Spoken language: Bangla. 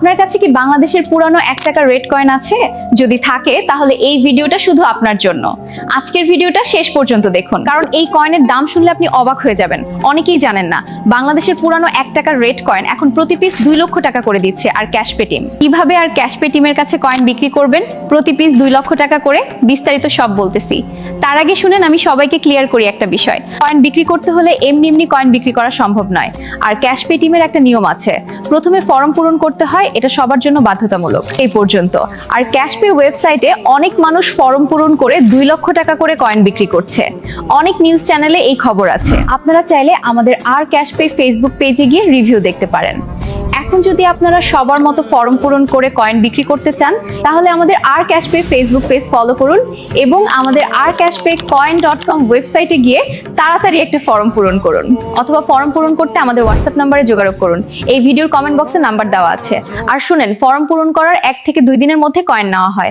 আপনার কাছে কি বাংলাদেশের পুরানো 1 টাকার রেড কয়েন আছে? যদি থাকে তাহলে এই ভিডিওটা শুধু আপনার জন্য। আজকের ভিডিওটা শেষ পর্যন্ত দেখুন, কারণ এই কয়েনের দাম শুনলে আপনি অবাক হয়ে যাবেন। অনেকেই জানেন না বাংলাদেশের পুরানো 1 টাকার রেড কয়েন এখন প্রতি পিস 2 লক্ষ টাকা করে দিচ্ছে আর ক্যাশ পে টিম। কিভাবে আর ক্যাশ পে টিমের কাছে কয়েন বিক্রি করবেন প্রতি পিস 2 লক্ষ টাকা করে, বিস্তারিত সব বলতেছি। তার আগে শুনেন আমি সবাইকে ক্লিয়ার করি একটা বিষয়। কয়েন বিক্রি করতে হলে এমনি কয়েন বিক্রি করা সম্ভব নয়, আর ক্যাশ পে টিমের একটা নিয়ম আছে। প্রথমে ফর্ম পূরণ করতে হয়, এটা সবার জন্য বাধ্যতামূলক এই পর্যন্ত। আর ক্যাশ পে ওয়েবসাইটে অনেক মানুষ ফর্ম পূরণ করে 2 লক্ষ টাকা করে কয়েন বিক্রি করছে। অনেক নিউজ চ্যানেলে এই খবর আছে। আপনারা চাইলে আমাদের আর ক্যাশ পে ফেসবুক পেজে গিয়ে রিভিউ দেখতে পারেন। এখন যদি আপনারা সবার মতো ফর্ম পূরণ করে কয়েন বিক্রি করতে চান, তাহলে আমাদের আর cash pay Facebook page follow করুন এবং আমাদের আর ক্যাশ পে coin.com ওয়েবসাইটে গিয়ে তাড়াতাড়ি একটা ফর্ম পূরণ করুন, অথবা ফর্ম পূরণ করতে আমাদের হোয়াটসঅ্যাপ নাম্বারে যোগাযোগ করুন। এই ভিডিওর কমেন্ট বক্সে নাম্বার দেওয়া আছে। আর শুনেন, ফর্ম পূরণ করার 1 থেকে 2 দিনের মধ্যে কয়েন নেওয়া হয়।